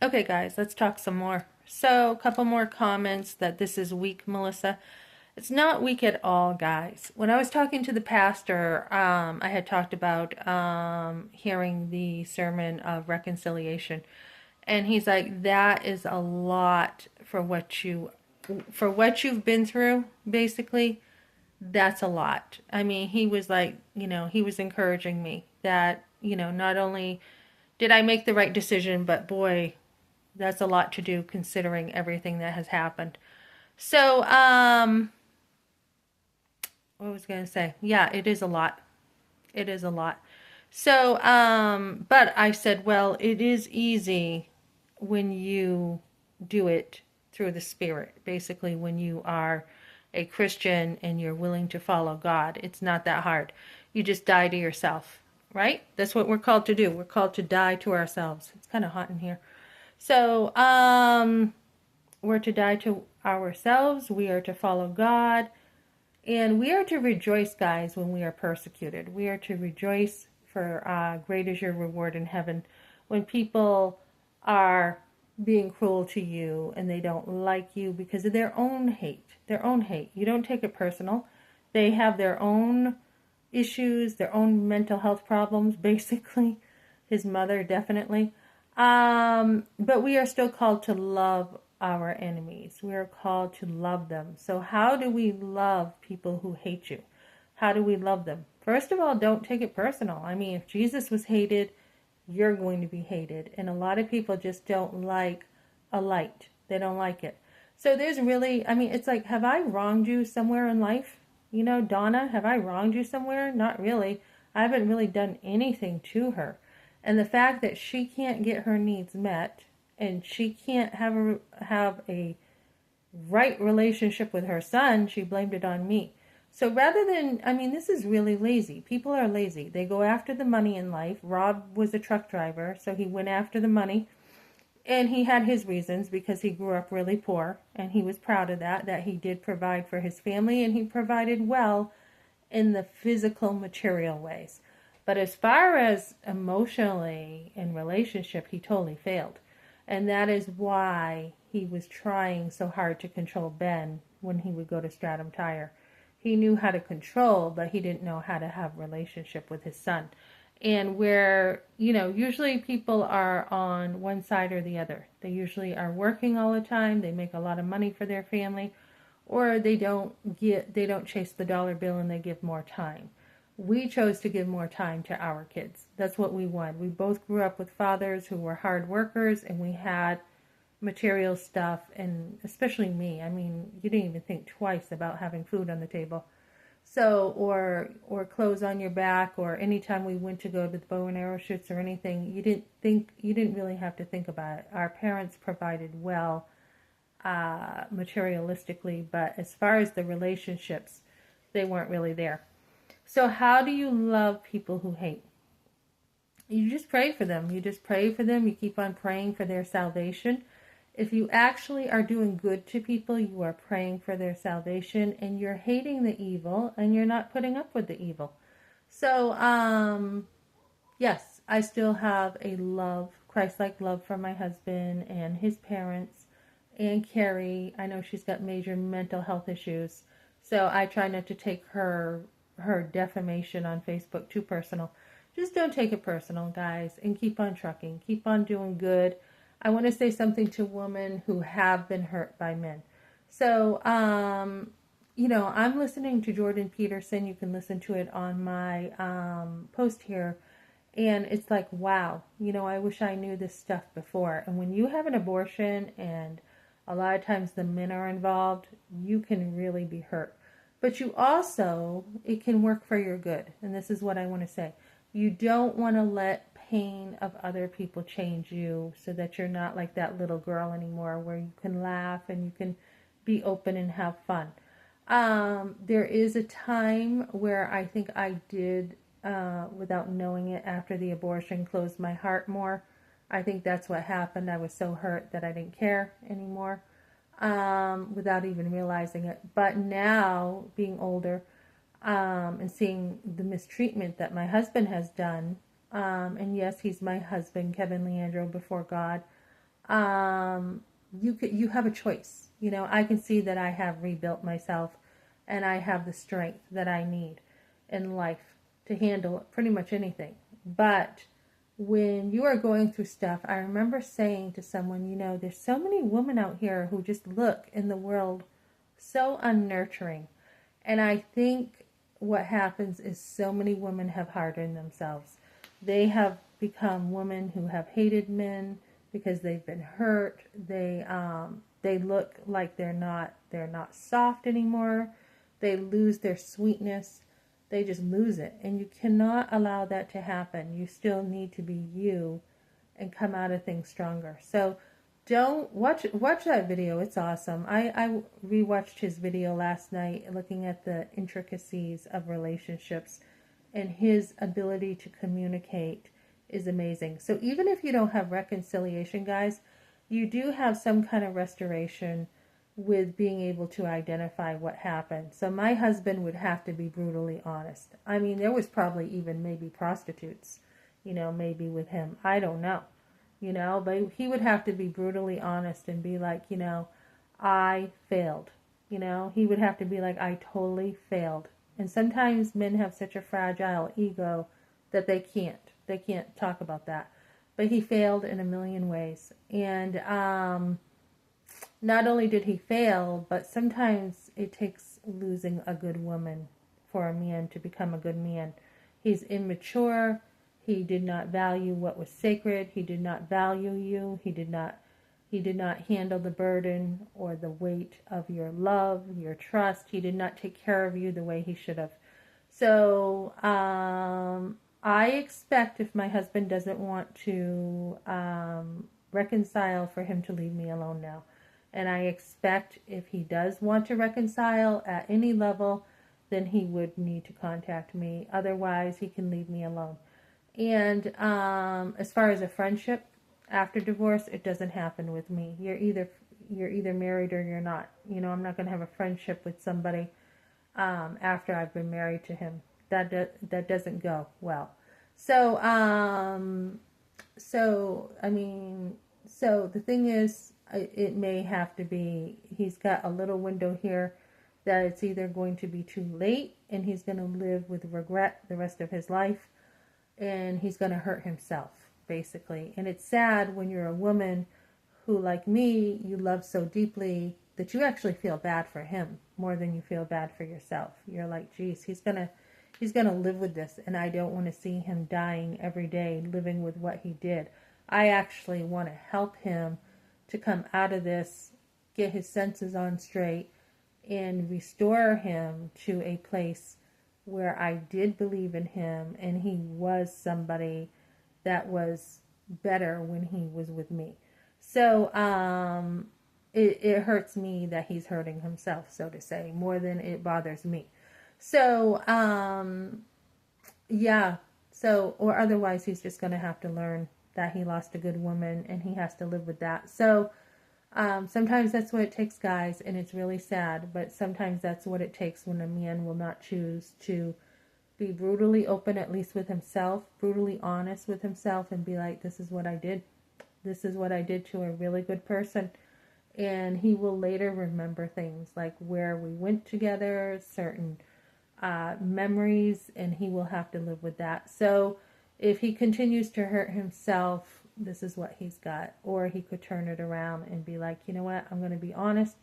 Okay, guys, let's talk some more. So, a couple more comments that this is weak, Melissa. It's not weak at all, guys. When I was talking to the pastor, I had talked about hearing the sermon of reconciliation, and he's like, "That is a lot for what you've been through. Basically, that's a lot." I mean, he was like, he was encouraging me that not only did I make the right decision, but boy, that's a lot to do considering everything that has happened. So, what was I going to say? Yeah, it is a lot. It is a lot. So, but I said, well, it is easy when you do it through the Spirit. Basically, when you are a Christian and you're willing to follow God, it's not that hard. You just die to yourself, right? That's what we're called to do. We're called to die to ourselves. It's kind of hot in here. So, we're to die to ourselves. We are to follow God. And we are to rejoice, guys, when we are persecuted. We are to rejoice, for great is your reward in heaven. When people are being cruel to you and they don't like you because of their own hate. Their own hate. You don't take it personal. They have their own issues, their own mental health problems, basically. His mother, definitely. But we are still called to love our enemies. We are called to love them. So how do we love people who hate you? How do we love them? First of all, don't take it personal. I mean, if Jesus was hated, you're going to be hated. And a lot of people just don't like a light. They don't like it. So there's really, I mean, it's like, have I wronged you somewhere in life? Donna, have I wronged you somewhere? Not really. I haven't really done anything to her. And the fact that she can't get her needs met and she can't have a right relationship with her son, she blamed it on me. So rather than, I mean, this is really lazy. People are lazy. They go after the money in life. Rob was a truck driver, so he went after the money. And he had his reasons because he grew up really poor, and he was proud of that he did provide for his family, and he provided well in the physical, material ways. But as far as emotionally in relationship, he totally failed. And that is why he was trying so hard to control Ben when he would go to Stratum Tire. He knew how to control, but he didn't know how to have relationship with his son. And where, usually people are on one side or the other. They usually are working all the time. They make a lot of money for their family, or they don't chase the dollar bill and they give more time. We chose to give more time to our kids. That's what we wanted. We both grew up with fathers who were hard workers, and we had material stuff, and especially me. I mean, you didn't even think twice about having food on the table. So, or clothes on your back, or anytime we went to go to the bow and arrow shoots or anything, you didn't really have to think about it. Our parents provided well, materialistically, but as far as the relationships, they weren't really there. So how do you love people who hate? You just pray for them. You just pray for them. You keep on praying for their salvation. If you actually are doing good to people, you are praying for their salvation, and you're hating the evil, and you're not putting up with the evil. So, yes, I still have a Christ-like love for my husband and his parents and Carrie. I know she's got major mental health issues, so I try not to take her defamation on Facebook too personal. Just don't take it personal, guys, and keep on trucking. Keep on doing good. I want to say something to women who have been hurt by men. So, I'm listening to Jordan Peterson. You can listen to it on my post here. And it's like, wow, I wish I knew this stuff before. And when you have an abortion and a lot of times the men are involved, you can really be hurt. But it can work for your good. And this is what I want to say. You don't want to let pain of other people change you so that you're not like that little girl anymore where you can laugh and you can be open and have fun. There is a time where I think I did, without knowing it after the abortion, close my heart more. I think that's what happened. I was so hurt that I didn't care anymore, without even realizing it. But now, being older, and seeing the mistreatment that my husband has done, and yes, he's my husband, Kevin Leandro, before God. um, you have a choice. You know, I can see that I have rebuilt myself, and I have the strength that I need in life to handle pretty much anything. But when you are going through stuff, I remember saying to someone, you know, there's so many women out here who just look in the world so unnurturing. And I think what happens is so many women have hardened themselves. They have become women who have hated men because they've been hurt. They look like they're not soft anymore. They lose their sweetness. They just lose it. And you cannot allow that to happen. You still need to be you and come out of things stronger. So don't watch that video. It's awesome. I rewatched his video last night looking at the intricacies of relationships, and his ability to communicate is amazing. So even if you don't have reconciliation, guys, you do have some kind of restoration with being able to identify what happened. So my husband would have to be brutally honest. I mean, there was probably even maybe prostitutes, you know, maybe with him. I don't know, you know, but he would have to be brutally honest and be like, you know, I failed. You know, he would have to be like, I totally failed. And sometimes men have such a fragile ego that they can't talk about that. But he failed in a million ways. And not only did he fail, but sometimes it takes losing a good woman for a man to become a good man. He's immature. He did not value what was sacred. He did not value you. He did not handle the burden or the weight of your love, your trust. He did not take care of you the way he should have. So I expect if my husband doesn't want to reconcile, for him to leave me alone now. And I expect if he does want to reconcile at any level, then he would need to contact me. Otherwise, he can leave me alone. And as far as a friendship after divorce, it doesn't happen with me. You're either married or you're not. You know, I'm not going to have a friendship with somebody after I've been married to him. That doesn't go well. So so the thing is, it may have to be, he's got a little window here that it's either going to be too late and he's going to live with regret the rest of his life, and he's going to hurt himself, basically. And it's sad when you're a woman who, like me, you love so deeply that you actually feel bad for him more than you feel bad for yourself. You're like, geez, he's gonna live with this, and I don't want to see him dying every day living with what he did. I actually want to help him to come out of this, get his senses on straight, and restore him to a place where I did believe in him and he was somebody that was better when he was with me. So it hurts me that he's hurting himself, so to say, more than it bothers me. So yeah, so, or otherwise he's just going to have to learn that he lost a good woman and he has to live with that. So sometimes that's what it takes, guys, and it's really sad, but sometimes that's what it takes when a man will not choose to be brutally open, at least with himself, brutally honest with himself, and be like, this is what I did. This is what I did to a really good person. And he will later remember things like where we went together, certain memories, and he will have to live with that. So if he continues to hurt himself, this is what he's got. Or he could turn it around and be like, you know what, I'm going to be honest.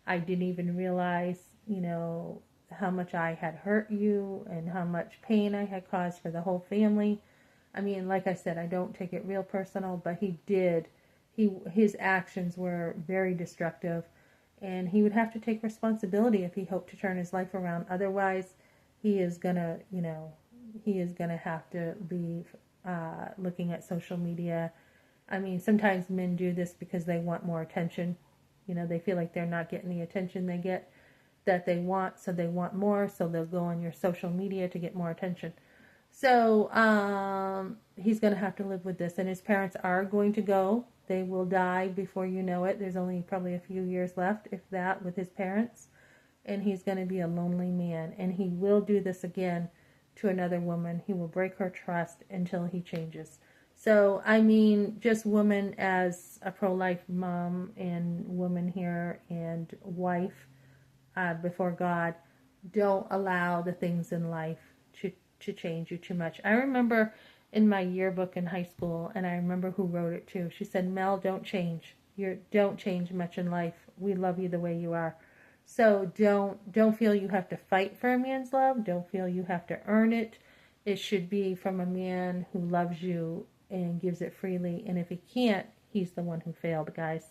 I didn't even realize, you know, how much I had hurt you and how much pain I had caused for the whole family. I mean, like I said, I don't take it real personal, but he did. His actions were very destructive, and he would have to take responsibility if he hoped to turn his life around. Otherwise, he is gonna, you know, he is gonna have to be looking at social media. I mean, sometimes men do this because they want more attention. You know, they feel like they're not getting the attention that they want, so they want more, so they'll go on your social media to get more attention. So he's going to have to live with this, and his parents are going to go. They will die before you know it. There's only probably a few years left, if that, with his parents, and he's going to be a lonely man, and he will do this again to another woman. He will break her trust until he changes. So, I mean, just woman as a pro-life mom and woman here and wife before God, don't allow the things in life to, to change you too much. I remember in my yearbook in high school, and I remember who wrote it too. She said, Mel, don't change. Don't change much in life. We love you the way you are. So don't feel you have to fight for a man's love. Don't feel you have to earn it. It should be from a man who loves you and gives it freely. And if he can't, he's the one who failed, guys.